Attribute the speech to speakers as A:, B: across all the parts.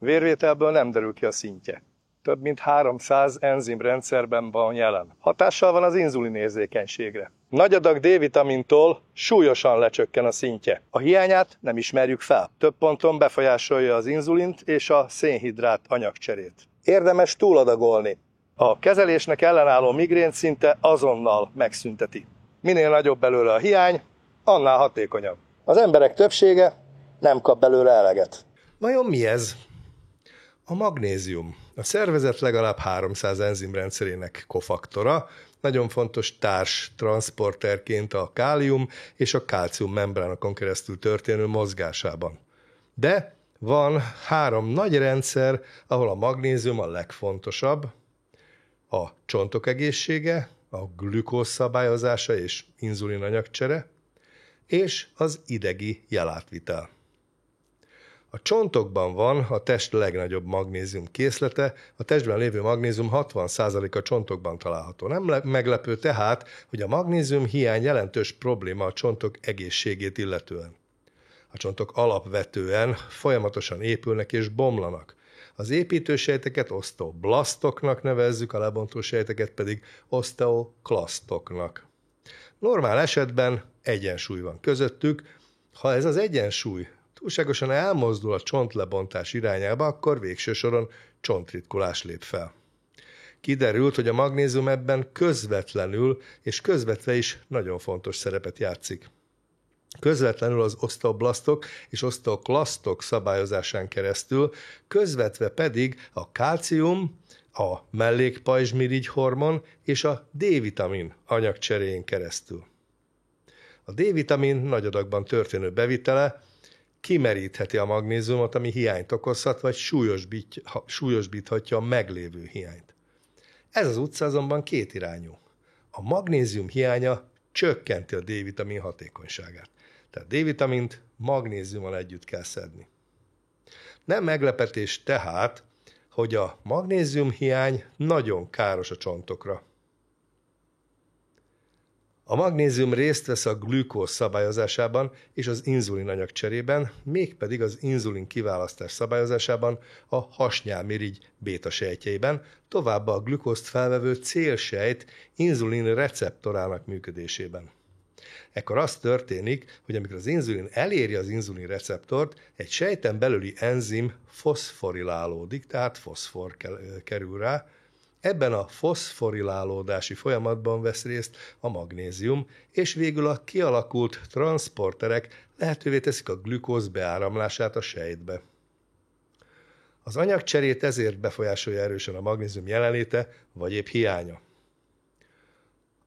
A: Vérvételből nem derül ki a szintje. Több mint 300 enzimrendszerben van jelen. Hatással van az inzulinérzékenységre. Nagy adag D-vitamintól súlyosan lecsökken a szintje. A hiányát nem ismerjük fel. Több ponton befolyásolja az inzulint és a szénhidrát anyagcserét. Érdemes túladagolni. A kezelésnek ellenálló migrént szinte azonnal megszünteti. Minél nagyobb belőle a hiány, annál hatékonyabb. Az emberek többsége nem kap belőle eleget.
B: Vajon mi ez? A magnézium. A szervezet legalább 300 enzimrendszerének kofaktora, nagyon fontos társ transzporterként a kálium és a kálcium membránokon keresztül történő mozgásában. De van 3 nagy rendszer, ahol a magnézium a legfontosabb: a csontok egészsége, a glükóz szabályozása és inzulin anyagcsere, és az idegi jelátvitel. A csontokban van a test legnagyobb magnézium készlete, a testben lévő magnézium 60%-a csontokban található. Nem meglepő tehát, hogy a magnézium hiány jelentős probléma a csontok egészségét illetően. A csontok alapvetően folyamatosan épülnek és bomlanak. Az építősejteket oszteoblasztoknak nevezzük, a lebontó sejteket pedig oszteoklasztoknak. Normál esetben egyensúly van közöttük. Ha ez az egyensúly túlságosan elmozdul a csontlebontás irányába, akkor végső soron csontritkulás lép fel. Kiderült, hogy a magnézium ebben közvetlenül és közvetve is nagyon fontos szerepet játszik. Közvetlenül az oszteoblasztok és oszteoklasztok szabályozásán keresztül, közvetve pedig a kálcium, a mellékpajzsmirigy hormon és a D-vitamin anyagcseréjén keresztül. A D-vitamin nagy adagban történő bevitele kimerítheti a magnéziumot, ami hiányt okozhat, vagy súlyosbíthatja a meglévő hiányt. Ez az utca azonban kétirányú. A magnézium hiánya csökkenti a D-vitamin hatékonyságát. Tehát D-vitamint magnéziummal együtt kell szedni. Nem meglepetés tehát, hogy a magnézium hiány nagyon káros a csontokra. A magnézium részt vesz a glükóz szabályozásában és az inzulin anyagcserében, mégpedig az inzulin kiválasztás szabályozásában a hasnyálmirigy béta sejtjeiben, továbbá a glükózt felvevő célsejt inzulin receptorának működésében. Ekkor az történik, hogy amikor az inzulin eléri az inzulin receptort, egy sejten belüli enzim foszforilálódik, tehát foszfor kerül rá. Ebben a foszforilálódási folyamatban vesz részt a magnézium, és végül a kialakult transzporterek lehetővé teszik a glükóz beáramlását a sejtbe. Az anyagcserét ezért befolyásolja erősen a magnézium jelenléte, vagy épp hiánya.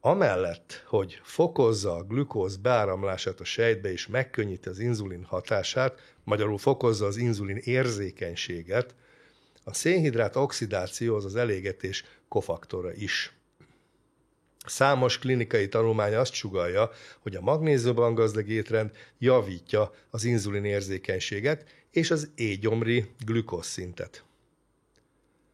B: Amellett, hogy fokozza a glükóz beáramlását a sejtbe és megkönnyíti az inzulin hatását, magyarul fokozza az inzulin érzékenységet, a szénhidrát oxidáció az elégetés kofaktora is. Számos klinikai tanulmány azt sugallja, hogy a magnéziumban gazdag étrend javítja az inzulin érzékenységet és az éjgyomri glükózszintet.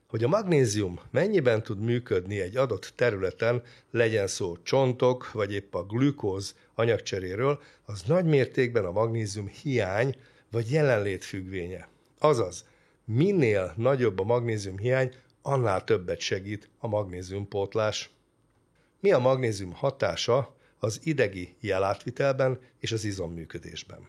B: Hogy a magnézium mennyiben tud működni egy adott területen, legyen szó csontok, vagy épp a glükóz anyagcseréről, az nagy mértékben a magnézium hiány vagy jelenlét függvénye. Azaz, minél nagyobb a magnézium hiány, annál többet segít a magnéziumpótlás. Mi a magnézium hatása az idegi jelátvitelben és az izomműködésben?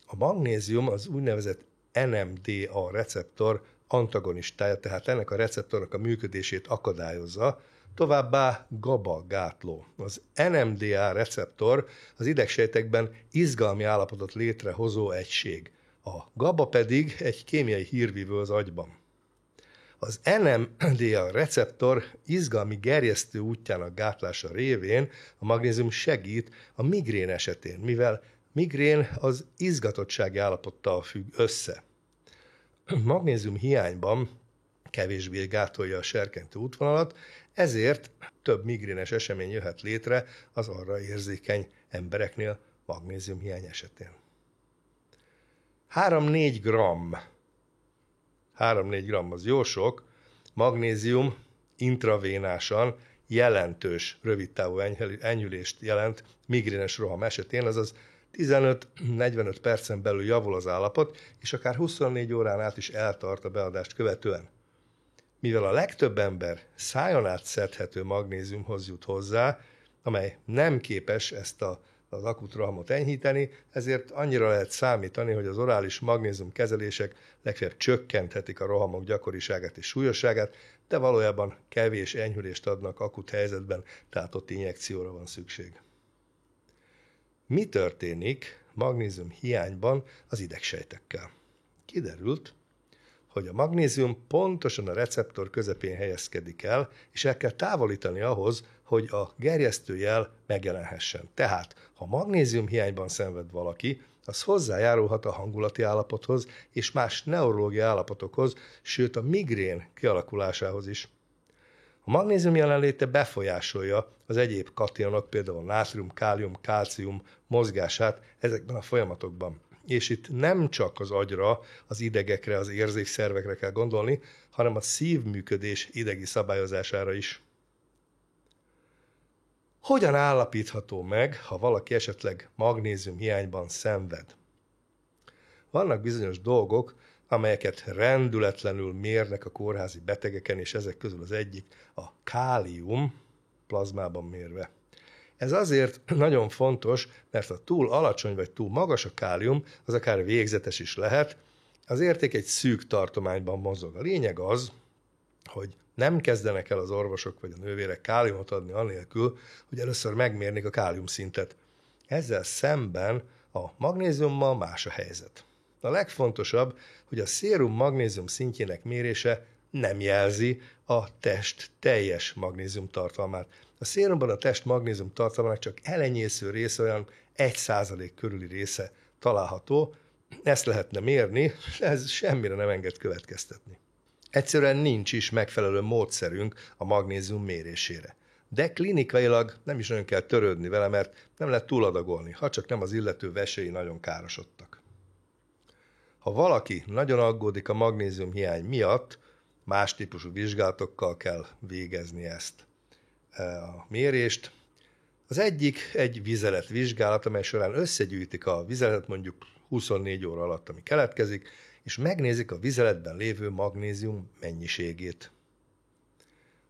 B: A magnézium az úgynevezett NMDA receptor antagonistája, tehát ennek a receptornak a működését akadályozza, továbbá GABA gátló. Az NMDA receptor az idegsejtekben izgalmi állapotot létrehozó egység. A GABA pedig egy kémiai hírvívő az agyban. Az NMDA receptor izgalmi gerjesztő útjának gátlása révén a magnézium segít a migrén esetén, mivel migrén az izgatottsági állapottal függ össze. Magnézium hiányban kevésbé gátolja a serkentő útvonalat, ezért több migrénes esemény jöhet létre az arra érzékeny embereknél magnézium hiány esetén. 3-4 gramm, 3-4 gramm az jó sok, magnézium intravénásan jelentős rövidtávú enyhülést jelent migrénes roham esetén, azaz 15-45 percen belül javul az állapot, és akár 24 órán át is eltart a beadást követően. Mivel a legtöbb ember szájon át szedhető magnéziumhoz jut hozzá, amely nem képes ezt az akut rohamot enyhíteni, ezért annyira lehet számítani, hogy az orális magnézium kezelések legfeljebb csökkenthetik a rohamok gyakoriságát és súlyosságát, de valójában kevés enyhülést adnak akut helyzetben, tehát ott injekcióra van szükség. Mi történik magnézium hiányban az idegsejtekkel? Kiderült, hogy a magnézium pontosan a receptor közepén helyezkedik el, és el kell távolítani ahhoz, hogy a gerjesztőjel megjelenhessen. Tehát, ha magnézium hiányban szenved valaki, az hozzájárulhat a hangulati állapothoz és más neurológiai állapotokhoz, sőt a migrén kialakulásához is. A magnézium jelenléte befolyásolja az egyéb kationok, például a nátrium, kálium, kálcium mozgását ezekben a folyamatokban. És itt nem csak az agyra, az idegekre, az érzékszervekre kell gondolni, hanem a szívműködés idegi szabályozására is. Hogyan állapítható meg, ha valaki esetleg magnézium hiányban szenved? Vannak bizonyos dolgok, amelyeket rendületlenül mérnek a kórházi betegeken, és ezek közül az egyik a kálium plazmában mérve. Ez azért nagyon fontos, mert ha túl alacsony vagy túl magas a kálium, az akár végzetes is lehet, az érték egy szűk tartományban mozog. A lényeg az, hogy nem kezdenek el az orvosok vagy a nővérek káliumot adni anélkül, hogy először megmérnék a káliumszintet. Ezzel szemben a magnéziummal más a helyzet. A legfontosabb, hogy a szérum magnézium szintjének mérése nem jelzi a test teljes magnézium tartalmát. A szérumban a test magnézium tartalmának csak elenyésző része, olyan 1% körüli része található. Ezt lehetne mérni, ez semmire nem enged következtetni. Egyszerűen nincs is megfelelő módszerünk a magnézium mérésére. De klinikailag nem is nagyon kell törődni vele, mert nem lehet túladagolni, ha csak nem az illető vesei nagyon károsodtak. Ha valaki nagyon aggódik a magnézium hiány miatt, más típusú vizsgálatokkal kell végezni ezt a mérést. Az egyik egy vizeletvizsgálat, amely során összegyűjtik a vizeletet mondjuk 24 óra alatt, ami keletkezik, és megnézik a vizeletben lévő magnézium mennyiségét.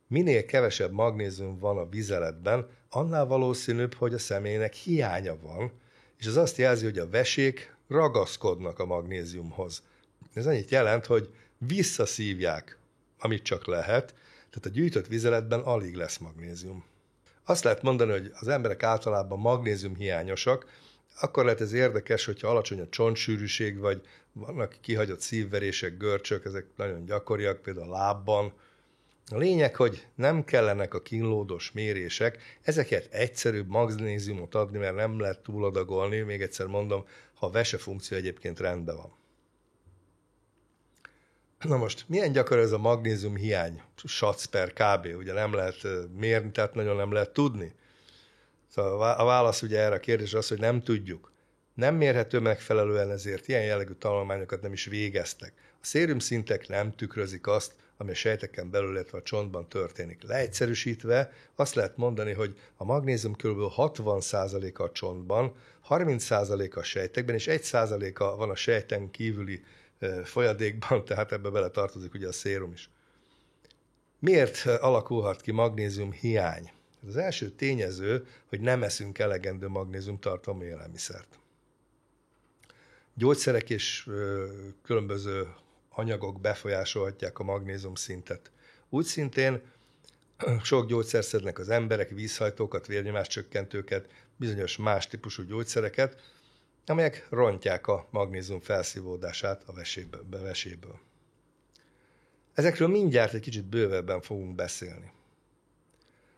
B: Minél kevesebb magnézium van a vizeletben, annál valószínűbb, hogy a személynek hiánya van, és ez azt jelzi, hogy a vesék ragaszkodnak a magnéziumhoz. Ez annyit jelent, hogy visszaszívják, amit csak lehet, tehát a gyűjtött vizeletben alig lesz magnézium. Azt lehet mondani, hogy az emberek általában magnézium hiányosak, akkor lehet ez érdekes, hogyha alacsony a csontsűrűség, vagy vannak kihagyott szívverések, görcsök, ezek nagyon gyakoriak, például a lábban. A lényeg, hogy nem kellenek a kínlódos mérések, ezeket egyszerűbb magnéziumot adni, mert nem lehet túladagolni, még egyszer mondom, ha a vesefunkció egyébként rendben van. Na most, milyen gyakori ez a magnézium hiány? SAC per kb. Ugye nem lehet mérni, tehát nagyon nem lehet tudni. Szóval a válasz ugye erre a kérdésre az, hogy nem tudjuk. Nem mérhető megfelelően, ezért ilyen jellegű tanulmányokat nem is végeztek. A szérumszintek nem tükrözik azt, ami a sejteken belül, illetve a csontban történik. Leegyszerűsítve azt lehet mondani, hogy a magnézium kb. 60%-a a csontban, 30%-a a sejtekben, és 1%-a van a sejten kívüli folyadékban, tehát ebbe bele tartozik ugye a szérum is. Miért alakulhat ki magnézium hiány? Az első tényező, hogy nem eszünk elegendő magnézium tartalmú élelmiszert. Gyógyszerek és különböző anyagok befolyásolhatják a magnézium szintet. Úgy szintén sok gyógyszert szednek az emberek, vízhajtókat, vérnyomáscsökkentőket, bizonyos más típusú gyógyszereket, amelyek rontják a magnézium felszívódását a veséből. Ezekről mindjárt egy kicsit bővebben fogunk beszélni.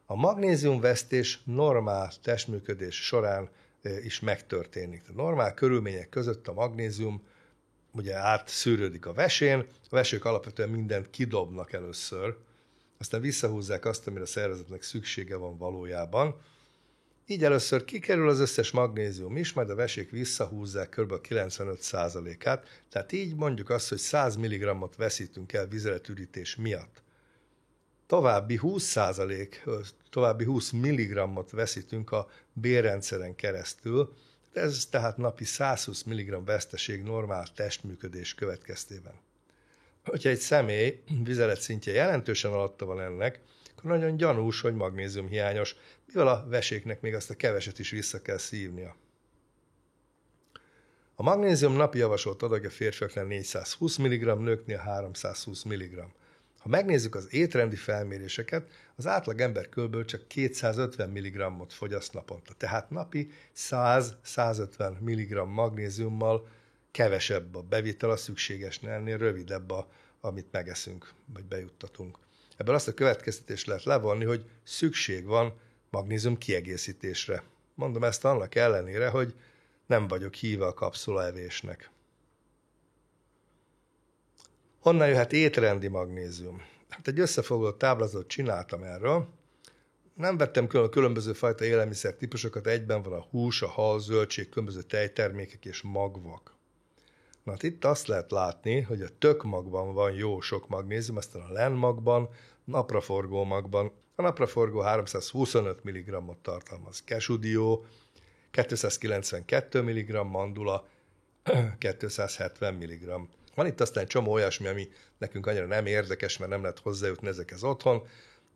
B: A magnéziumvesztés normál testműködés során is megtörténik. A normál körülmények között a magnézium ugye átszűrődik a vesén, a vesék alapvetően mindent kidobnak először, aztán visszahúzzák azt, amire a szervezetnek szüksége van valójában. Így először kikerül az összes magnézium is, majd a vesék visszahúzzák kb. 95%-át, tehát így mondjuk azt, hogy 100 mg-ot veszítünk el vizeletürítés miatt. További 20 mg-ot veszítünk a bélrendszeren keresztül, Ez tehát napi 120 mg veszteség normál testműködés következtében. Hogyha egy személy vizelet szintje jelentősen alatta van ennek, akkor nagyon gyanús, hogy magnézium hiányos, mivel a veséknek még azt a keveset is vissza kell szívnia. A magnézium napi javasolt adagja férfiaknál 420 mg, nőknél 320 mg. Ha megnézzük az étrendi felméréseket, az átlag ember kb. Csak 250 mg-ot fogyaszt naponta. Tehát napi 100-150 mg magnéziummal kevesebb a bevitel, a szükségesnél ennél rövidebb, amit megeszünk, vagy bejuttatunk. Ebből azt a következtetést lehet levonni, hogy szükség van magnézium kiegészítésre. Mondom ezt annak ellenére, hogy nem vagyok híve a kapszulaevésnek. Honnan jöhet étrendi magnézium? Hát egy összefoglaló táblázatot csináltam erről. Nem vettem külön a különböző fajta élelmiszer típusokat, egyben van a hús, a hal, zöldség, különböző tejtermékek és magvak. Na hát itt azt lehet látni, hogy a tökmagban van jó sok magnézium, aztán a lenmagban, napraforgó magban. A napraforgó 325 mg-ot tartalmaz, kesudió 292 mg, mandula 270 mg. Van itt aztán egy csomó olyasmi, ami nekünk annyira nem érdekes, mert nem lehet hozzájutni ezekhez otthon,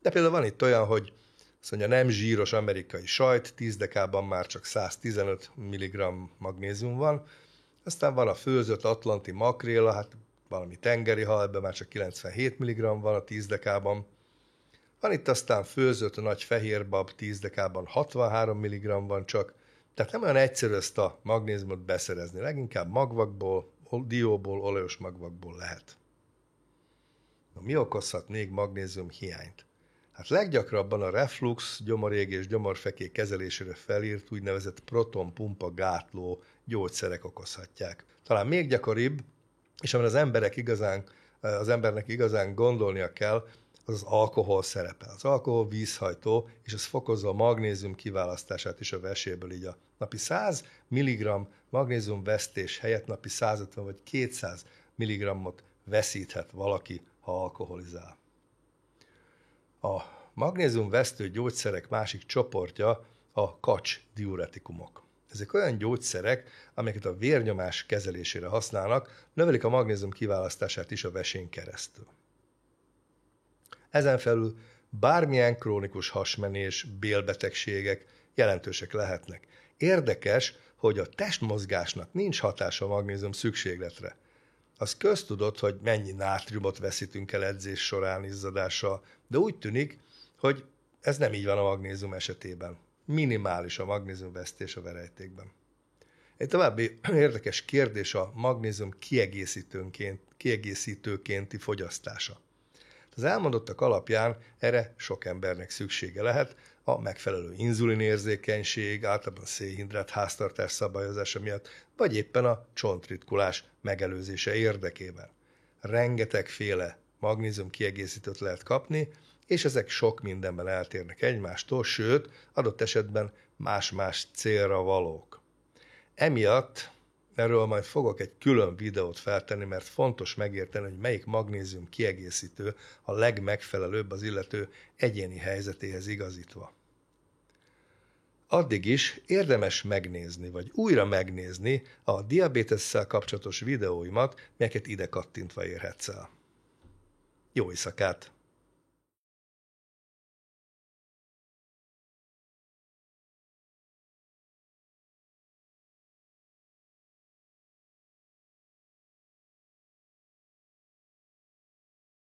B: de például van itt olyan, hogy azt mondja, nem zsíros amerikai sajt, 10 dekában már csak 115 mg magnézium van, aztán van a főzött atlanti makréla, hát valami tengeri hal, ebben már csak 97 mg van a 10 dekában. Van itt aztán főzött nagy fehérbab, 10 dekában 63 mg van csak, tehát nem olyan egyszerű ezt a magnéziumot beszerezni, leginkább magvakból, dióból, olajos magvakból lehet. Na, mi okozhat még magnézium hiányt? Hát leggyakrabban a reflux, gyomorég és gyomorfekély kezelésére felírt úgynevezett protonpumpa gátló gyógyszerek okozhatják. Talán még gyakoribb, és amin az embernek igazán gondolnia kell, az alkohol szerepe. Az alkohol vízhajtó, és ez fokozza a magnézium kiválasztását is a veséből, így a napi 100 mg magnézium vesztés helyett napi 150 vagy 200 mg-ot veszíthet valaki, ha alkoholizál. A magnézium vesztő gyógyszerek másik csoportja a kacs diuretikumok. Ezek olyan gyógyszerek, amelyeket a vérnyomás kezelésére használnak, növelik a magnézium kiválasztását is a vesén keresztül. Ezen felül bármilyen krónikus hasmenés, bélbetegségek jelentősek lehetnek. Érdekes, hogy a testmozgásnak nincs hatása a magnézium szükségletre. Az köztudott, hogy mennyi nátriumot veszítünk el edzés során izzadással, de úgy tűnik, hogy ez nem így van a magnézium esetében. Minimális a magnézium vesztés a verejtékben. Egy további érdekes kérdés a magnézium kiegészítőkénti fogyasztása. Az elmondottak alapján erre sok embernek szüksége lehet a megfelelő inzulinérzékenység, általában szénhidrát háztartás szabályozása miatt, vagy éppen a csontritkulás megelőzése érdekében. Rengetegféle magnézium kiegészítőt lehet kapni, és ezek sok mindenben eltérnek egymástól, sőt, adott esetben más-más célra valók. Emiatt erről majd fogok egy külön videót feltenni, mert fontos megérteni, hogy melyik magnézium kiegészítő a legmegfelelőbb az illető egyéni helyzetéhez igazítva. Addig is érdemes megnézni, vagy újra megnézni a diabétesszel kapcsolatos videóimat, melyeket ide kattintva érhetsz el. Jó éjszakát!